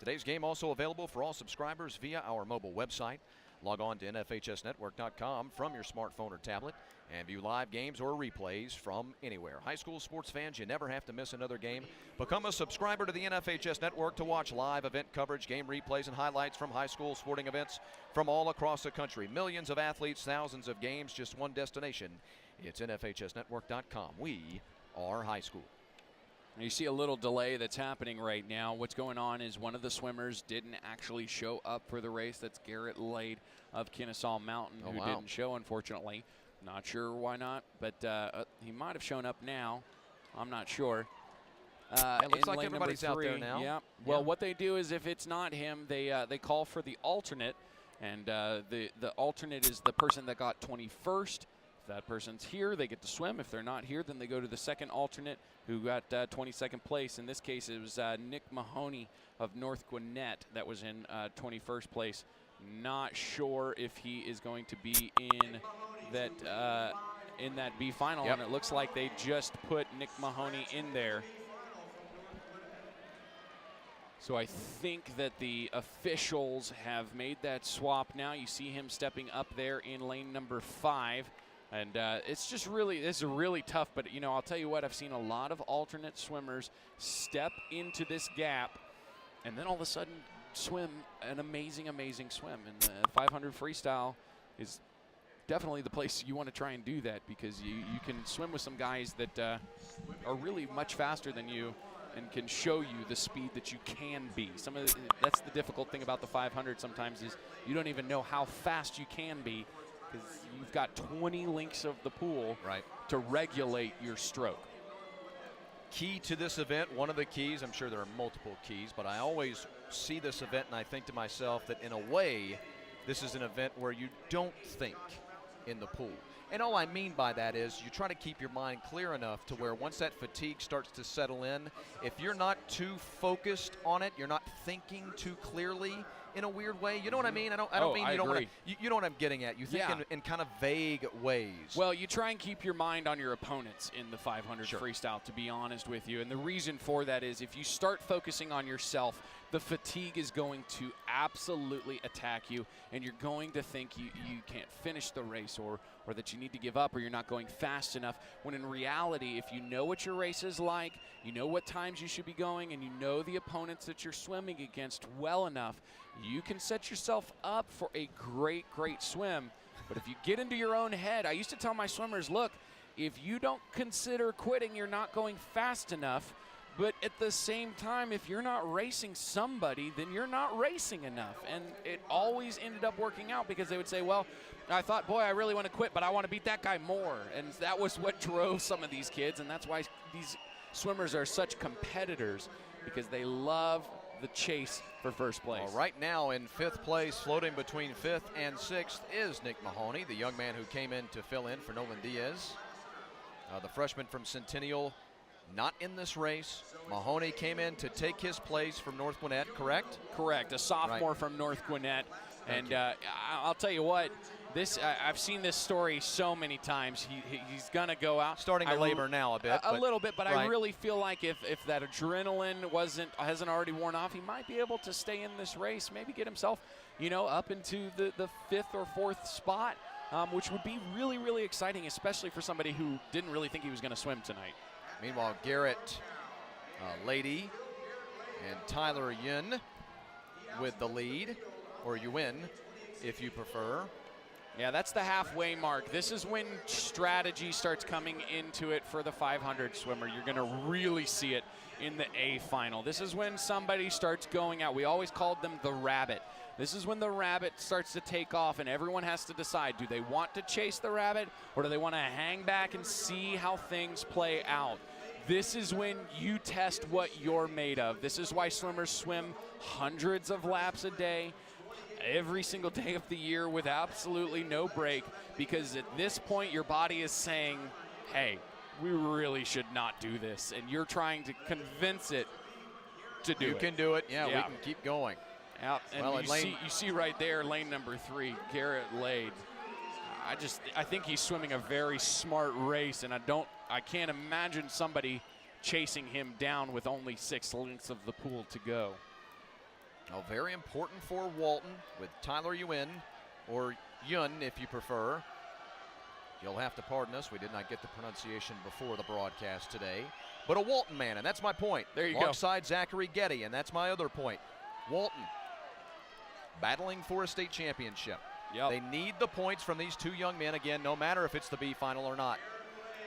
Today's game also available for all subscribers via our mobile website. Log on to NFHSnetwork.com from your smartphone or tablet and view live games or replays from anywhere. High school sports fans, you never have to miss another game. Become a subscriber to the NFHS Network to watch live event coverage, game replays, and highlights from high school sporting events from all across the country. Millions of athletes, thousands of games, just one destination. It's NFHSnetwork.com. We are high school. You see a little delay that's happening right now. What's going on is one of the swimmers didn't actually show up for the race. That's Garrett Lade of Kennesaw Mountain, who didn't show, unfortunately. Not sure why not, but he might have shown up now. I'm not sure. It looks like everybody's out there now. Yeah. Well, what they do is if it's not him, they call for the alternate, and the alternate is the person that got 21st. If that person's here, they get to swim. If they're not here, then they go to the second alternate who got 22nd place. In this case, it was Nick Mahoney of North Gwinnett that was in 21st place. Not sure if he is going to be in that B final, and it looks like they just put Nick Mahoney in there. So I think that the officials have made that swap now. You see him stepping up there in lane number 5. And it's just really, this is really tough, but, you know, I'll tell you what, I've seen a lot of alternate swimmers step into this gap and then all of a sudden swim an amazing, amazing swim. And the 500 freestyle is definitely the place you want to try and do that, because you can swim with some guys that are really much faster than you and can show you the speed that you can be. That's the difficult thing about the 500 sometimes, is you don't even know how fast you can be, because you've got 20 links of the pool to regulate your stroke. Key to this event, one of the keys, I'm sure there are multiple keys, but I always see this event and I think to myself that in a way, this is an event where you don't think in the pool. And all I mean by that is you try to keep your mind clear enough to where once that fatigue starts to settle in, if you're not too focused on it, you're not thinking too clearly in a weird way. You know what I mean? I don't mean you don't want to. You know what I'm getting at. You think in kind of vague ways. Well, you try and keep your mind on your opponents in the 500 freestyle, to be honest with you. And the reason for that is if you start focusing on yourself, the fatigue is going to absolutely attack you, and you're going to think you can't finish the race, or that you need to give up, or you're not going fast enough, when in reality, if you know what your race is like, you know what times you should be going, and you know the opponents that you're swimming against well enough, you can set yourself up for a great, great swim. But if you get into your own head, I used to tell my swimmers, look, if you don't consider quitting, you're not going fast enough. But at the same time, if you're not racing somebody, then you're not racing enough. And it always ended up working out, because they would say, well, I thought, boy, I really want to quit, but I want to beat that guy more. And that was what drove some of these kids, and that's why these swimmers are such competitors, because they love the chase for first place. Well, right now in 5th place, floating between 5th and 6th, is Nick Mahoney, the young man who came in to fill in for Nolan Diaz. The freshman from Centennial, not in this race. Mahoney came in to take his place from North Gwinnett, correct? Correct, a sophomore from North Gwinnett. And I'll tell you what, I've seen this story so many times. He's going to go out. Starting to labor now a bit. A little bit, but I really feel like if that adrenaline hasn't already worn off, he might be able to stay in this race, maybe get himself, up into the 5th or 4th spot, which would be really, really exciting, especially for somebody who didn't really think he was going to swim tonight. Meanwhile, Garrett Lady and Tyler Yun with the lead, or Yuin, if you prefer. Yeah, that's the halfway mark. This is when strategy starts coming into it for the 500 swimmer. You're going to really see it in the A final. This is when somebody starts going out. We always called them the rabbit. This is when the rabbit starts to take off, and everyone has to decide, do they want to chase the rabbit, or do they want to hang back and see how things play out? This is when you test what you're made of. This is why swimmers swim hundreds of laps a day, every single day of the year with absolutely no break, because at this point your body is saying, hey, we really should not do this, and you're trying to convince it to do it. You can do it. Yeah, we can keep going. Yeah, and you see right there, lane number 3, Garrett Lade. I think he's swimming a very smart race, and I can't imagine somebody chasing him down with only 6 lengths of the pool to go. Oh, very important for Walton with Tyler Yuen, or Yun if you prefer. You'll have to pardon us. We did not get the pronunciation before the broadcast today. But a Walton man, and that's my point. There you Alongside Zachary Getty, and that's my other point. Walton battling for a state championship. Yep. They need the points from these two young men, again, no matter if it's the B final or not.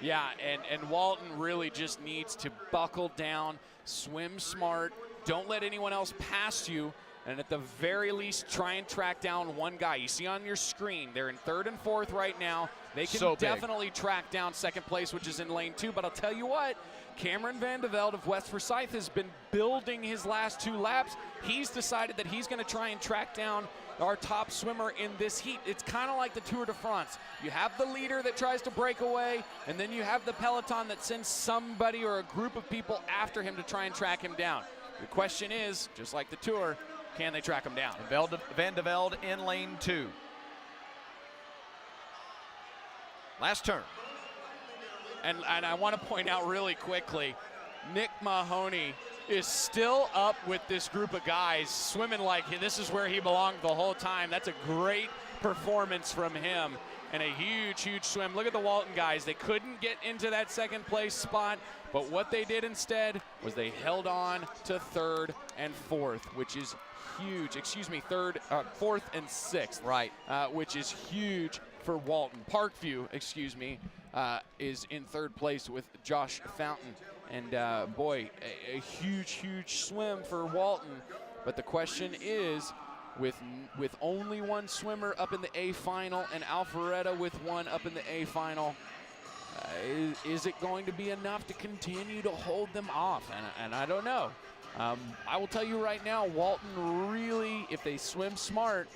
Yeah, and Walton really just needs to buckle down, swim smart, don't let anyone else pass you, and at the very least try and track down one guy. You see on your screen, they're in 3rd and 4th right now. They can definitely track down 2nd place, which is in lane 2, but I'll tell you what, Cameron Van de Velde of West Forsyth has been building his last 2 laps. He's decided that he's going to try and track down our top swimmer in this heat. It's kind of like the Tour de France. You have the leader that tries to break away, and then you have the peloton that sends somebody or a group of people after him to try and track him down. The question is, just like the Tour, can they track him down? Van de Velde in lane 2. Last turn. And I want to point out really quickly, Nick Mahoney is still up with this group of guys, swimming like this is where he belonged the whole time. That's a great performance from him, and a huge, huge swim. Look at the Walton guys. They couldn't get into that 2nd place spot, but what they did instead was they held on to 3rd and 4th, which is huge. Excuse me, 4th and 6th. Right. Which is huge for Walton. Parkview, excuse me, is in 3rd place with Josh Fountain. And boy, a huge, huge swim for Walton. But the question is, with only one swimmer up in the A final and Alpharetta with one up in the A final, is it going to be enough to continue to hold them off? And I don't know. I will tell you right now, Walton really, if they swim smart,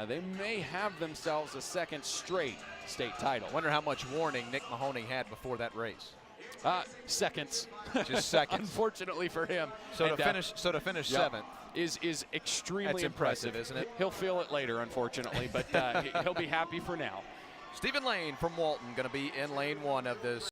they may have themselves a 2nd straight state title. Wonder how much warning Nick Mahoney had before that race. Seconds. Just seconds. Unfortunately for him. So to finish 7th is extremely That's impressive, isn't it? He'll feel it later, unfortunately, but he'll be happy for now. Stephen Lane from Walton going to be in lane 1 of this